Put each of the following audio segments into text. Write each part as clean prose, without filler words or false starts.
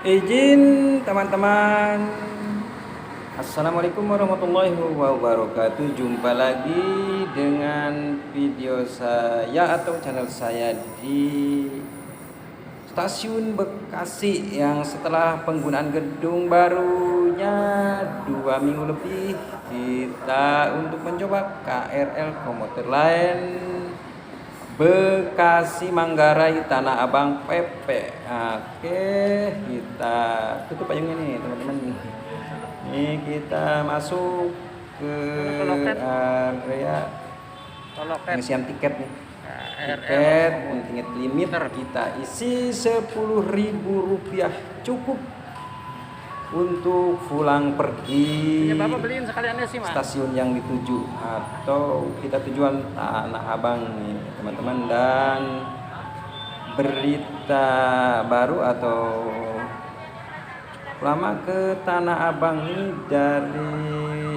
Izin teman-teman. Assalamualaikum warahmatullahi wabarakatuh. Jumpa lagi dengan video saya atau channel saya di Stasiun Bekasi, yang setelah penggunaan gedung barunya 2 minggu lebih, kita untuk mencoba KRL komuter lain Bekasi Manggarai Tanah Abang PP. Oke, kita tutup payungnya nih teman-teman. Ini kita masuk ke area pengisian tiket nih. Tiket untuk limit kita isi Rp10.000, cukup untuk pulang pergi stasiun yang dituju, atau kita tujuan Tanah Abang nih teman-teman. Dan berita baru atau lama ke Tanah Abang ini dari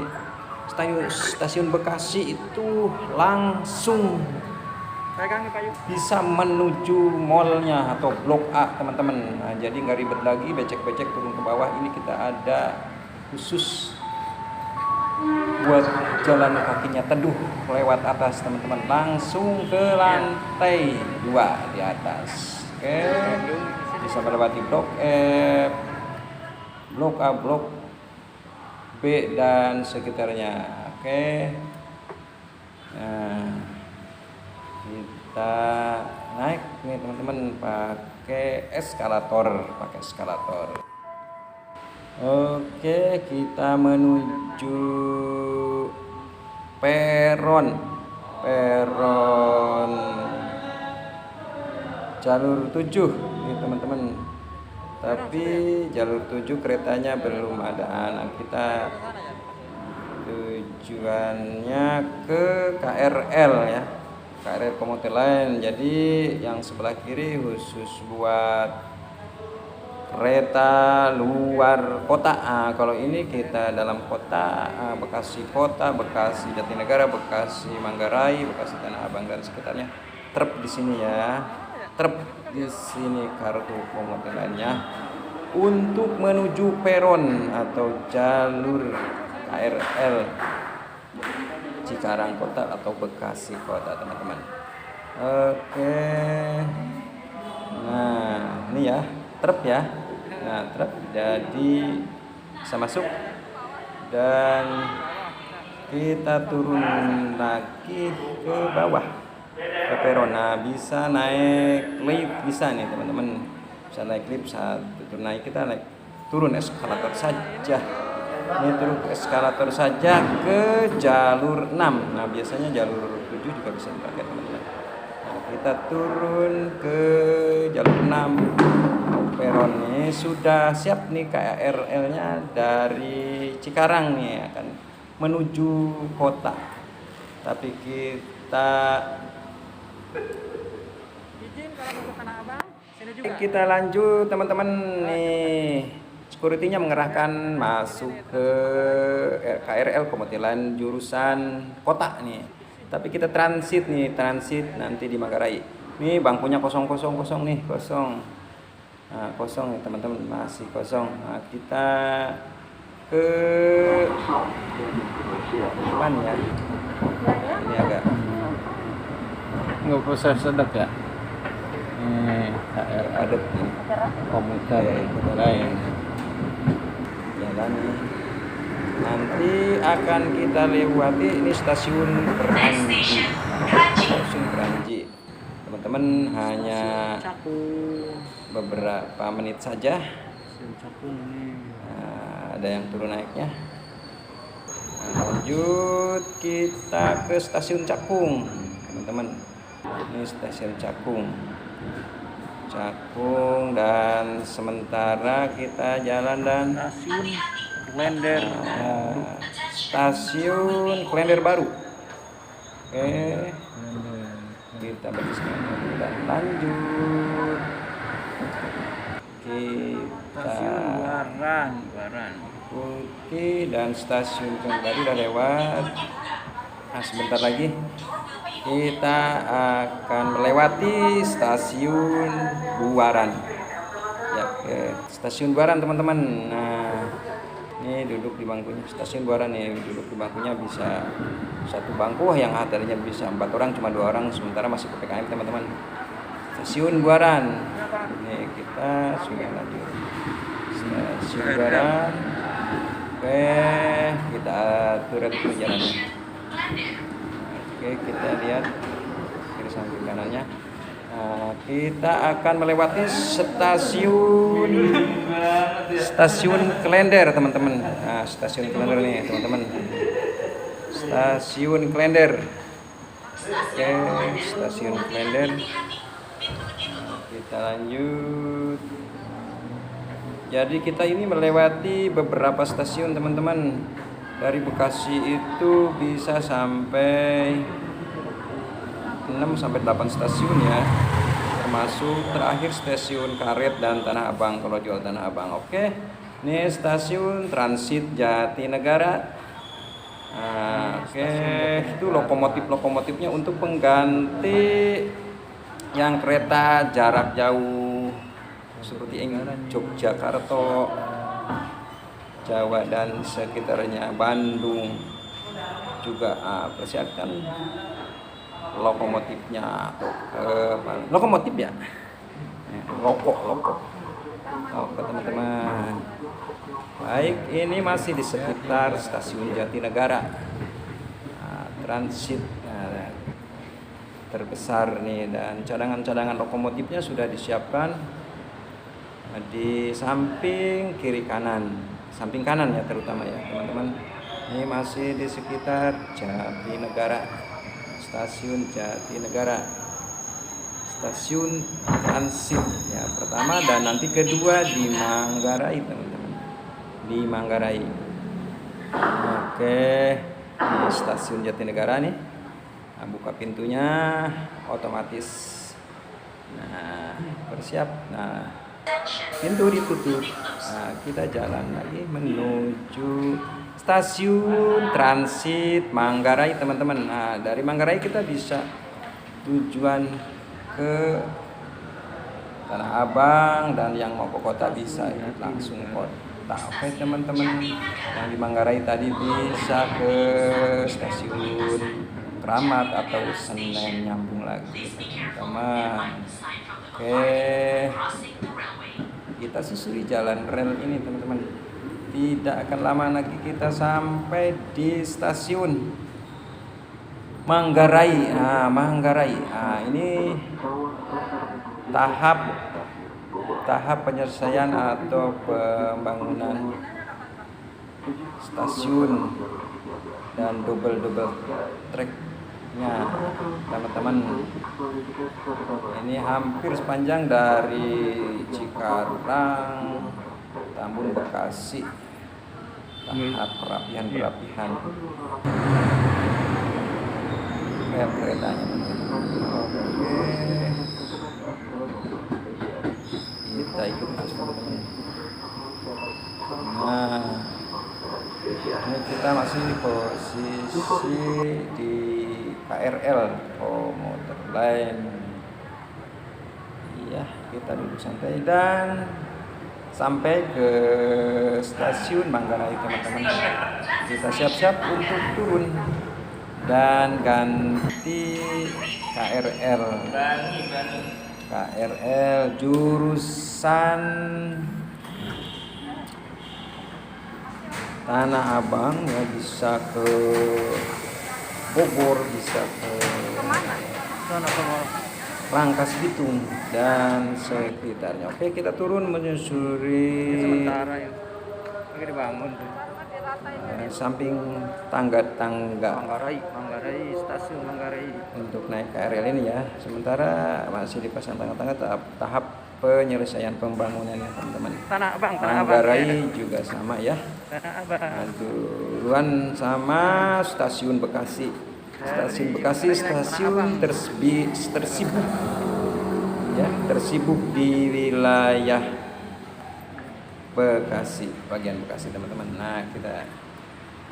stasiun Bekasi itu langsung bisa menuju mallnya atau blok A teman-teman. Nah, jadi nggak ribet lagi becek-becek turun ke bawah. Ini kita ada khusus buat jalan kakinya teduh lewat atas teman-teman, langsung ke lantai 2 di atas. Oke, bisa melewati blok F, blok A, blok B dan sekitarnya. Oke, nah kita naik nih teman-teman pakai eskalator. Oke, kita menuju peron jalur 7 nih teman-teman. Tapi jalur 7 keretanya belum ada. Nah, kita tujuannya ke KRL ya, KRL komuter lain. Jadi yang sebelah kiri khusus buat kereta luar kota. Kalau ini kita dalam kota, Bekasi kota, Bekasi Jatinegara, Bekasi Manggarai, Bekasi Tanah Abang dan sekitarnya. Trep di sini ya, trep di sini kartu komuter lainnya untuk menuju peron atau jalur KRL Cikarang Kota atau Bekasi Kota teman-teman. Oke, nah ini ya trep ya. Nah, truk jadi bisa masuk dan kita turun lagi ke bawah ke peron. Nah, bisa naik lift, bisa nih teman-teman, bisa naik lift saat turun. Naik, kita naik turun eskalator saja. Ini turun eskalator saja ke jalur 6. Nah, biasanya jalur 7 juga bisa dipakai teman-teman. Nah, kita turun ke jalur 6. Peron ini sudah siap nih, KRL-nya dari Cikarang nih akan menuju kota. Tapi kita lanjut teman-teman nih. Security-nya mengerahkan masuk ke KRL komuter lain jurusan kota nih. Tapi kita transit nanti di Manggarai. Nih bangkunya kosong nih, kosong. Nah, kosong ya teman-teman, masih kosong. Nah, kita ke depan ya. Ini agak nggak usah sedap ya. Ini KRL padat nih. komuter lain. Jalan nih. Nanti akan kita lewati ini stasiun Kranji. Teman-teman, hanya beberapa menit saja. Nah, ada yang turun naiknya. Nah, lanjut kita ke stasiun Cakung teman-teman. Ini stasiun Cakung dan sementara kita jalan dan stasiun Klender baru. Oke, kita bersama dan lanjut kita Baran Putih dan stasiun kembali udah lewat. Nah, sebentar lagi kita akan melewati stasiun Buaran ya. Oke, stasiun Buaran teman-teman. Nah, ini duduk di bangkunya. Stasiun Buaran nih, duduk di bangkunya bisa satu bangku yang tadinya bisa 4 orang cuma 2 orang, sementara masih PPKM teman-teman. Stasiun Buaran. Nih kita sudah lanjut. Stasiun Buaran. Oke, kita atur perjalanannya. Oke, kita lihat kiri samping kanannya. Nah, kita akan melewati stasiun Klender teman-teman. Nah, stasiun Klender nih teman-teman. Stasiun Klender. Oke, stasiun Klender. Nah, kita lanjut. Jadi kita ini melewati beberapa stasiun teman-teman. Dari Bekasi itu bisa sampai 6 sampai 8 stasiun ya. Termasuk terakhir stasiun Karet dan Tanah Abang kalau jual Tanah Abang. Oke. Ini stasiun transit Jatinegara. Nah, oke, itu lokomotifnya untuk pengganti yang kereta jarak jauh seperti ini Yogyakarta, Jawa dan sekitarnya, Bandung juga. Persiapkan lokomotifnya atau lokomotif ya, loko oke teman-teman. Baik, ini masih di sekitar stasiun Jatinegara. Transit terbesar nih, dan cadangan lokomotifnya sudah disiapkan di samping samping kanan ya terutama ya teman-teman. Ini masih di sekitar Jatinegara, stasiun Jatinegara, stasiun transit ya pertama, dan nanti kedua di Manggarai teman-teman, di Manggarai. Oke, ini stasiun Jatinegara nih. Nah, buka pintunya otomatis. Nah, bersiap. Nah, pintu ditutup. Nah, kita jalan lagi menuju stasiun transit Manggarai teman-teman. Nah, dari Manggarai kita bisa tujuan ke Tanah Abang, dan yang mau ke kota bisa langsung kota. Oke teman-teman, yang di Manggarai tadi bisa ke stasiun Keramat atau Senen nyambung lagi teman-teman. Oke, kita susuri jalan rel ini teman-teman. Tidak akan lama lagi kita sampai di stasiun Manggarai. Manggarai. Ini tahap penyelesaian atau pembangunan stasiun dan double tracknya teman-teman. Ini hampir sepanjang dari Cikarang, Tambun, Bekasi. Tahap perapihan keretanya. Oke, kita ikut terus teman-teman. Nah, ini kita masih di posisi di KRL, komuter lain. Iya, kita duduk santai dan sampai ke stasiun Manggarai teman-teman. Kita siap-siap untuk turun dan ganti KRL jurusan Tanah Abang ya, bisa ke Bogor, bisa ke Rangkas Bitung dan sekitarnya. Oke, kita turun menyusuri Sementara ya lagi dibangun tuh. Samping tangga Manggarai, stasiun Manggarai. untuk naik KRL ini ya. Sementara masih dipasang tangga-tangga tahap penyelesaian pembangunannya teman-teman. Tanah Abang Manggarai juga sama ya. Tanah Abang. Nah, duluan sama stasiun Bekasi. Stasiun Bekasi stasiun tersibuk ya, tersibuk di wilayah Bekasi, bagian Bekasi teman-teman. Nah, kita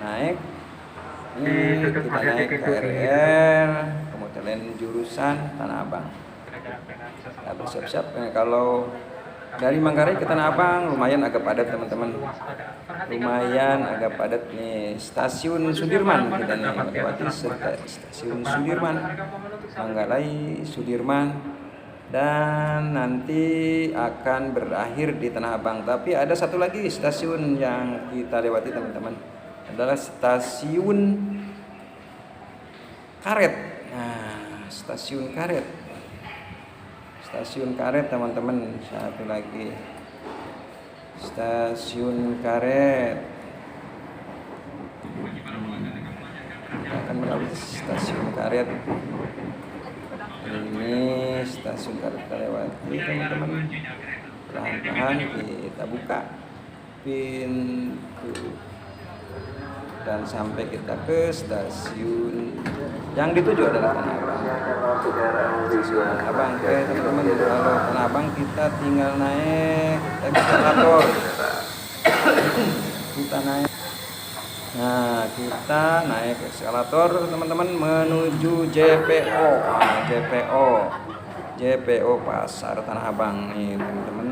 naik KRL komuter lain jurusan Tanah Abang. Nah, bersiap-siap kalau Dari Manggarai ke Tanah Abang lumayan agak padat teman-teman, lumayan agak padat nih. Stasiun Sudirman kita nih melewati stasiun Sudirman, Manggarai Sudirman, dan nanti akan berakhir di Tanah Abang. Tapi ada satu lagi stasiun yang kita lewati teman-teman, adalah stasiun Karet. Nah, stasiun Karet. Stasiun Karet teman-teman, satu lagi stasiun Karet. Kita akan melalui stasiun Karet. Ini stasiun Karet kita lewati teman-teman. Perlahan-lahan kita buka pintu dan sampai kita ke stasiun yang dituju adalah Tanah Abang. Stasiun Tanah Abang, oke teman-teman. Kalau Tanah Abang kita tinggal naik eskalator. Kita naik. Nah, kita naik eskalator teman-teman menuju JPO. Nah, JPO Pasar Tanah Abang nih teman-teman.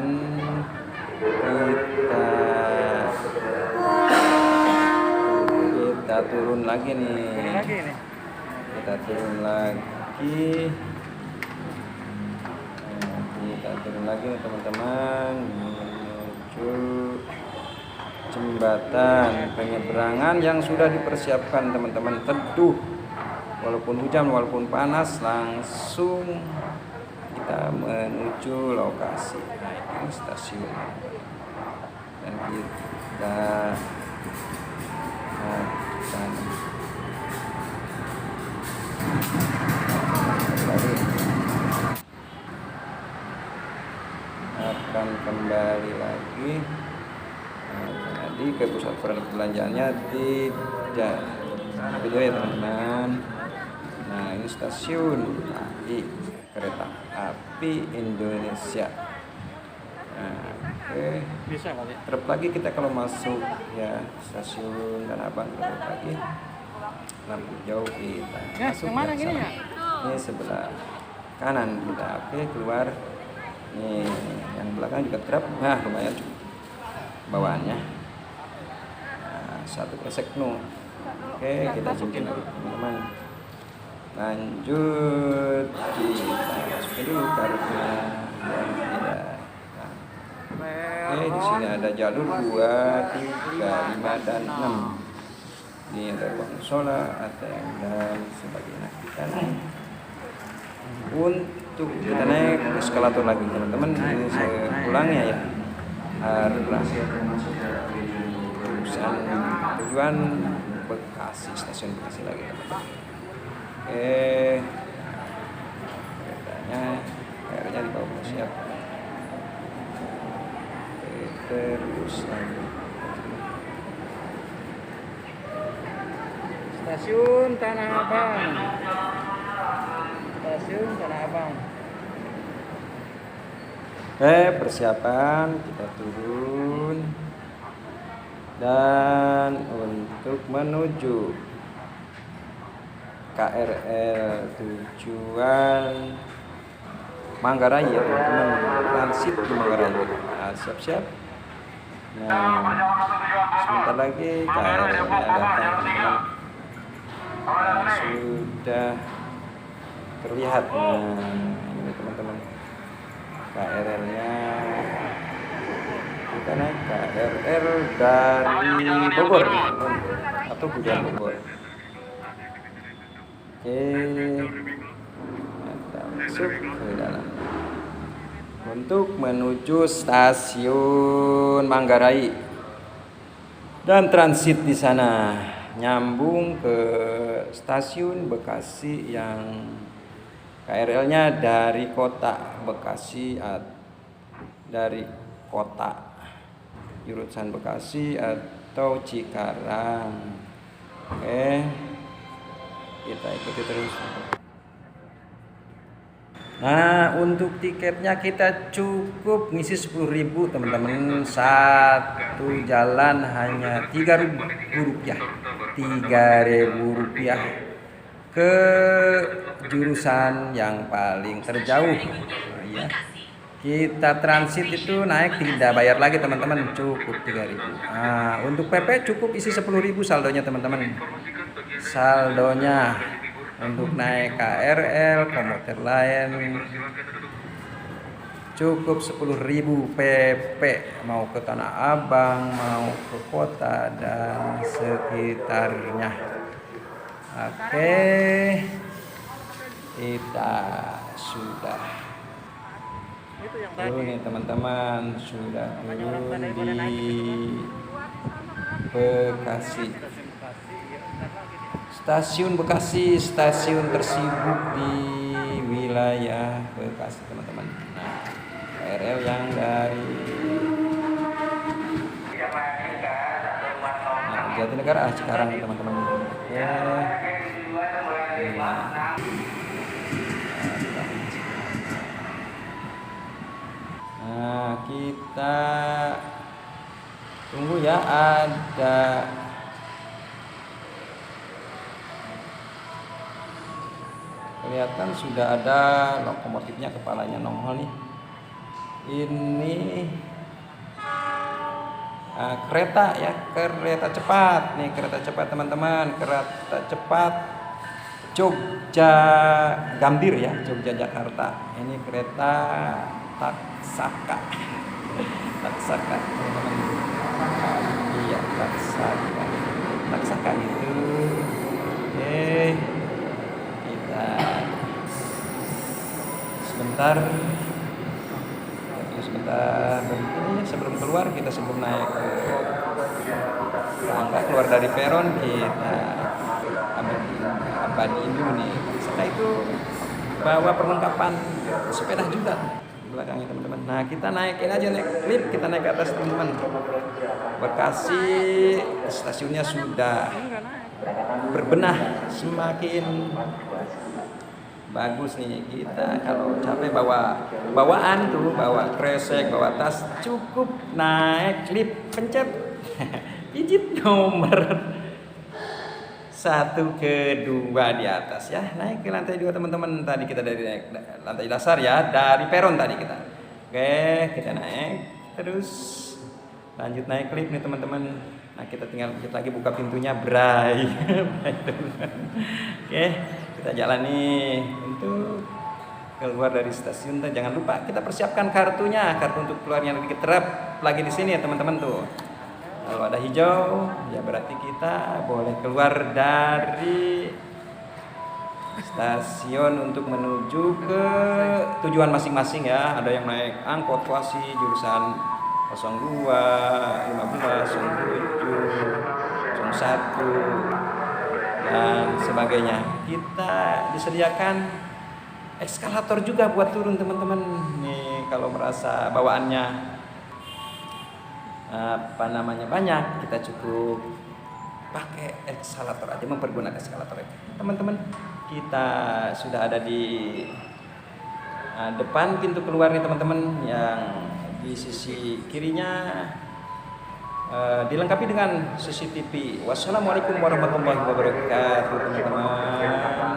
Kita turun lagi nih. Kita turun lagi. Kita turun lagi nih teman-teman menuju jembatan penyeberangan yang sudah dipersiapkan teman-teman. Teduh, walaupun hujan, walaupun panas, langsung kita menuju lokasi. Nah, ini stasiun dan kita akan kembali lagi. Jadi ke pusat perbelanjaannya tidak video ya teman-teman. Nah, ini stasiun kereta api Indonesia. Nah, oke. Bisa kali. Terus lagi kita kalau masuk ya stasiun Tanah Abang, terus lagi lampu jauh kita masuk yang mana gini ya? Ini sebelah kanan kita, oke, keluar. Nih yang belakang juga truk. Nah, lumayan cukup bawaannya. Nah, 1 kresek no. Oke, kita cincin lagi teman-teman. Lanjut kita masukin dulu kartunya yang tidak. Oke, di sini ada jalur 2, 3, 5, dan 6. Ini ada konsola, ATM, dan sebagainya. Kita naik. Untuk kita naik eskalator lagi teman-teman. Ini saya ulangnya ya. Arah tujuan Bekasi, stasiun Bekasi lagi teman-teman. Oke. Akhirnya di bawah siap. Terus lagi Stasiun Tanah Abang. Stasiun Tanah Abang. Persiapan kita turun dan untuk menuju KRL tujuan Manggarai ya teman-teman, transit di Manggarai. Nah, siap-siap. Nah, sebentar lagi KRL-nya datang teman-teman. Nah, sudah terlihat. Nah, ini teman-teman KRL-nya. Kita naik KRL dari Bogor atau Budian Bogor. Oke, kita masuk ke dalam untuk menuju stasiun Manggarai dan transit di sana nyambung ke stasiun Bekasi yang KRL-nya dari kota Bekasi, dari kota jurusan Bekasi atau Cikarang. Oke, kita ikuti terus. Nah, untuk tiketnya kita cukup ngisi 10.000 teman-teman. Satu jalan hanya Rp3.000. Rp3.000 ke jurusan yang paling terjauh. Ya. Kita transit itu naik tidak bayar lagi teman-teman, cukup 3.000. Nah, untuk PP cukup isi 10.000 saldonya teman-teman. Saldonya untuk naik KRL, komuter lain cukup 10.000 PP, mau ke Tanah Abang, mau ke kota dan sekitarnya. Oke, kita sudah turun nih teman-teman, sudah turun di Bekasi. Stasiun Bekasi, stasiun tersibuk di wilayah Bekasi teman-teman. Nah, KRL yang dari Jatinegara sekarang teman-teman. Oke. Nah, kita tunggu ya, ada kelihatan sudah ada lokomotifnya, kepalanya nongol nih. Ini kereta ya, kereta cepat nih, kereta cepat teman-teman, kereta cepat Jogja Gambir ya, Jogja Jakarta. Ini kereta Taksaka, Taksaka teman-teman. Iya, Taksaka, Taksaka itu. Oke, kita sebentar berhenti sebelum keluar, kita sebelum naik ke tangga, keluar dari peron kita abadi dulu nih. Setelah itu bawa perlengkapan sepeda juga di belakangnya teman-teman. Nah, kita naikin aja, naik lift, kita naik ke atas teman-teman. Bekasi stasiunnya sudah berbenah, semakin bagus nih. Kita kalau capek bawa bawaan tuh, bawa kresek, bawa tas, cukup naik lift, pencet pijit nomor 1 ke 2 di atas ya, naik ke lantai 2 teman-teman. Tadi kita dari naik lantai dasar ya, dari peron tadi kita. Oke, kita naik terus lanjut naik lift nih teman-teman. Nah, kita tinggal lagi buka pintunya, bray. Oke, kita jalan nih untuk keluar dari stasiun. Jangan lupa kita persiapkan kartunya, kartu untuk keluarnya lagi terap lagi di sini ya teman-teman tuh. Kalau ada hijau ya berarti kita boleh keluar dari stasiun untuk menuju ke tujuan masing-masing ya. Ada yang naik angkot Wasi jurusan 02, 15, 07, 01 dan sebagainya. Kita disediakan eskalator juga buat turun teman-teman. Nih kalau merasa bawaannya banyak, kita cukup pakai eskalator aja, mempergunakan eskalator aja. Teman-teman, kita sudah ada di depan pintu keluar nih teman-teman, yang di sisi kirinya dilengkapi dengan CCTV. Wassalamualaikum warahmatullahi wabarakatuh teman-teman.